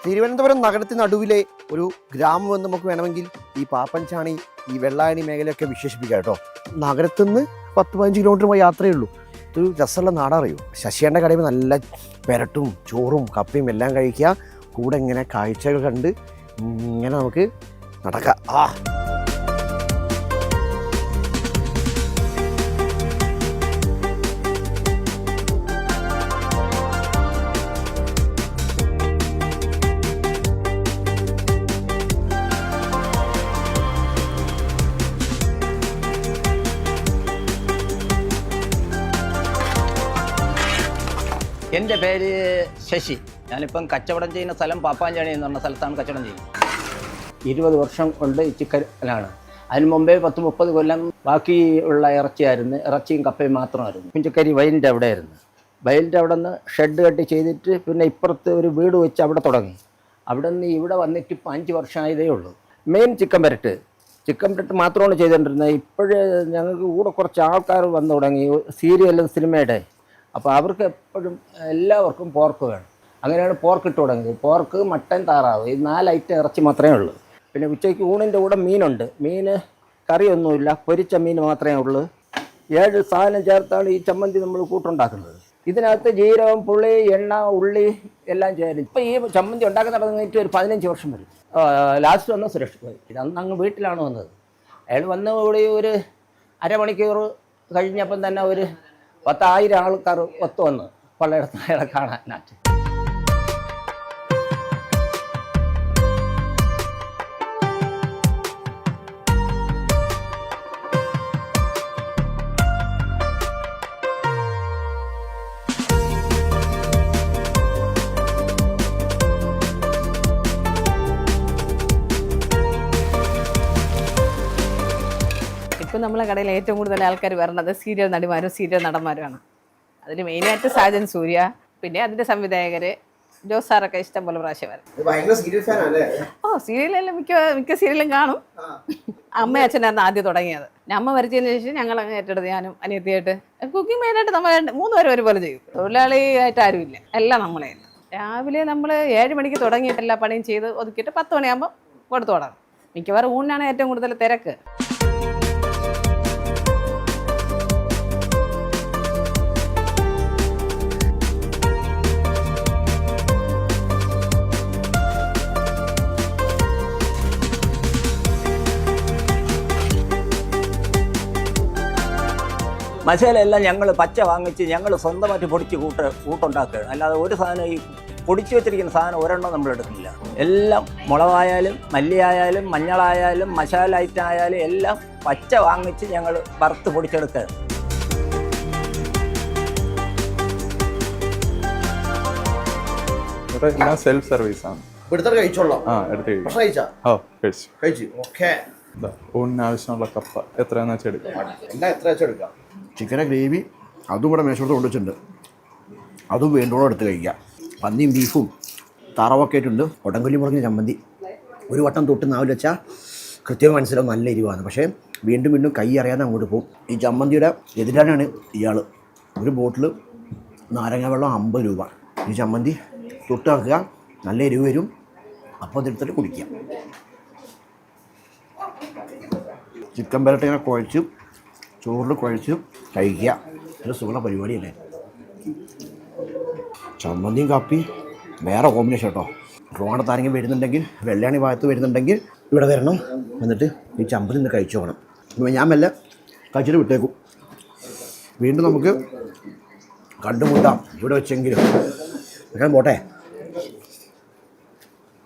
തിരുവനന്തപുരം നഗരത്തിന് നടുവിലെ ഒരു ഗ്രാമം എന്ന് നമുക്ക് വേണമെങ്കിൽ ഈ പാപ്പൻചാണി ഈ വെള്ളായണി മേഖലയൊക്കെ വിശേഷിപ്പിക്കാം കേട്ടോ. നഗരത്തിൽ നിന്ന് 10-15 കിലോമീറ്റർ യാത്രയേ ഉള്ളൂ. ഇതൊരു രസമുള്ള നാടറിയോ. ശശിയേണ്ട കടയിൽ നല്ല പെരട്ടും ചോറും കപ്പയും എല്ലാം കഴിക്കുക, കൂടെ ഇങ്ങനെ കാഴ്ചകൾ കണ്ട് ഇങ്ങനെ നമുക്ക് നടക്കാം. എൻ്റെ പേര് ശശി. ഞാനിപ്പം കച്ചവടം ചെയ്യുന്ന സ്ഥലം പാപ്പാഞ്ചാണി എന്ന് പറഞ്ഞ സ്ഥലത്താണ് കച്ചവടം ചെയ്യുന്നത്. 20 വർഷം കൊണ്ട് ഈ ചിക്കനാണ്. അതിന് മുമ്പേ 10-30 കൊല്ലം ബാക്കി ഉള്ള ഇറച്ചിയും കപ്പയും മാത്രമായിരുന്നു. പുഞ്ചക്കരി വയലിൻ്റെ അവിടെ ആയിരുന്നു. വയലിൻ്റെ അവിടെ നിന്ന് ഷെഡ് കെട്ടി ചെയ്തിട്ട് പിന്നെ ഇപ്പുറത്ത് ഒരു വീട് വെച്ച് അവിടെ തുടങ്ങി. അവിടെ നിന്ന് ഇവിടെ വന്നിട്ട് ഇപ്പം 5 വർഷമായതേ ഉള്ളൂ. മെയിൻ ചിക്കൻ പെരട്ട് മാത്രമാണ് ചെയ്തുകൊണ്ടിരുന്നത്. ഇപ്പോഴേ ഞങ്ങൾക്ക് കൂടെ കുറച്ച് ആൾക്കാർ വന്നു തുടങ്ങി, സീരിയലും സിനിമയുടെ. അപ്പോൾ അവർക്ക് എപ്പോഴും എല്ലാവർക്കും പോർക്ക് വേണം. അങ്ങനെയാണ് പോർക്ക് ഇട്ട് തുടങ്ങിയത്. പോർക്ക്, മട്ടൻ, താറാവ്, ഈ 4 ഐറ്റം ഇറച്ചി മാത്രമേ ഉള്ളൂ. പിന്നെ ഉച്ചയ്ക്ക് ഊണിൻ്റെ കൂടെ മീനുണ്ട്. മീന് കറിയൊന്നുമില്ല, പൊരിച്ച മീൻ മാത്രമേ ഉള്ളൂ. 7 സാധനം ചേർത്താണ് ഈ ചമ്മന്തി നമ്മൾ കൂട്ടുണ്ടാക്കുന്നത്. ഇതിനകത്ത് ജീരകം, പുളി, എണ്ണ, ഉള്ളി എല്ലാം ചേരും. ഇപ്പോൾ ഈ ചമ്മന്തി ഉണ്ടാക്കാൻ തുടങ്ങിയിട്ട് ഒരു 15 വർഷം വരും. ലാസ്റ്റ് വന്ന സുരേഷ് ഭായി. അന്ന് അങ്ങ് വീട്ടിലാണ് വന്നത്. അയാൾ വന്ന കൂടി ഒരു അരമണിക്കൂർ കഴിഞ്ഞപ്പം തന്നെ ഒരു 10,000 ആൾക്കാർ ഒത്തു വന്ന് പലയിടത്ത് അയാളെ കാണാനായിട്ട്. ഇപ്പം നമ്മളെ കടയിൽ ഏറ്റവും കൂടുതൽ ആൾക്കാർ വരണത് സീരിയൽ നടിമാരും സീരിയൽ നടന്മാരുമാണ്. അതിൽ മെയിനായിട്ട് സാജൻ സൂര്യ, പിന്നെ അതിൻ്റെ സംവിധായകർ ജോസ് സാറൊക്കെ ഇഷ്ടം പോലെ പ്രാവശ്യം വരും. സീരിയലെല്ലാം മിക്ക സീരിയലും കാണും. അമ്മ അച്ഛനായിരുന്നു ആദ്യം തുടങ്ങിയത്. അമ്മ മരിച്ചതിന് ശേഷം ഞങ്ങൾ അങ്ങ് ഏറ്റെടുത്ത് ഞാനും അനിയത്തിയായിട്ട്. കുക്കിംഗ് മെയിനായിട്ട് നമ്മൾ 3 പേരും ഒരുപോലെ ചെയ്യും. തൊഴിലാളിയായിട്ട് ആരുമില്ല, എല്ലാം നമ്മളെ. രാവിലെ നമ്മൾ 7 മണിക്ക് തുടങ്ങിയിട്ട് എല്ലാ പണിയും ചെയ്ത് ഒതുക്കിയിട്ട് 10 മണിയാകുമ്പോൾ കൊടുത്തു തുടങ്ങും. മിക്കവാറും ഊണിനാണ് ഏറ്റവും കൂടുതൽ തിരക്ക്. മസാല എല്ലാം ഞങ്ങൾ പച്ച വാങ്ങിച്ച് ഞങ്ങൾ സ്വന്തമായിട്ട് പൊടിച്ച് കൂട്ടുണ്ടാക്കുകയാണ്. അല്ലാതെ ഒരു സാധനം ഈ പൊടിച്ച് വെച്ചിരിക്കുന്ന സാധനം ഒരെണ്ണം നമ്മൾ എടുക്കുന്നില്ല. എല്ലാം മുളകായാലും മല്ലിയായാലും മഞ്ഞളായാലും മസാല ഐറ്റം ആയാലും എല്ലാം പച്ച വാങ്ങിച്ച് ഞങ്ങൾ വറുത്ത് പൊടിച്ചെടുക്കുകയാണ്. എല്ലാം സെൽഫ് സർവീസ് ആണ്. ഊണിന് ആവശ്യമുള്ള കപ്പ എത്രയാണെന്ന് വെച്ചാൽ എടുക്കാം. ചിക്കനെ ഗ്രേവി അതും കൂടെ മേശോടത്ത് കൊണ്ടുവച്ചിട്ടുണ്ട്. അതും വേണ്ടോളം എടുത്ത് കഴിക്കാം. പന്നിയും ബീഫും താറാവൊക്കെ ആയിട്ടുണ്ട്. കൊടംകൊല്ലി മുളഞ്ഞ ചമ്മന്തി ഒരു വട്ടം തൊട്ട് നാവിൽ വെച്ചാൽ കൃത്യമായി മനസ്സിലാവും നല്ല എരിവാണ്. പക്ഷേ വീണ്ടും വീണ്ടും കൈ അറിയാതെ അങ്ങോട്ട് പോകും. ഈ ചമ്മന്തിയുടെ എതിരാനാണ് ഇയാൾ. ഒരു ബോട്ടിൽ നാരങ്ങ വെള്ളം 50 രൂപ. ഈ ചമ്മന്തി തൊട്ട് വെക്കുക, നല്ല എരിവ് വരും. അപ്പോൾ അതെടുത്തിട്ട് കുടിക്കുക. ചിക്കൻ പെരട്ട് ഇങ്ങനെ കുഴച്ച് ചോറിൽ കുഴച്ച് കഴിക്കുക. ഒരു സുഖമുള്ള പരിപാടിയല്ലേ. ചമ്മന്തിയും കാപ്പി വേറെ കോമ്പിനേഷൻ കേട്ടോ. ട്രിവാൻഡ്രത്താരെങ്കിലും വരുന്നുണ്ടെങ്കിൽ, വെള്ളാണി ഭാഗത്ത് വരുന്നുണ്ടെങ്കിൽ ഇവിടെ വരണം. എന്നിട്ട് ഈ ചമ്മന്തി നിന്ന് കഴിച്ചു പോകണം. ഞാൻ മെല്ലെ കഴിച്ചിട്ട് വിട്ടേക്കും. വീണ്ടും നമുക്ക് കണ്ടുമുട്ടാം ഇവിടെ വെച്ചെങ്കിലും. ഞാൻ പോട്ടെ.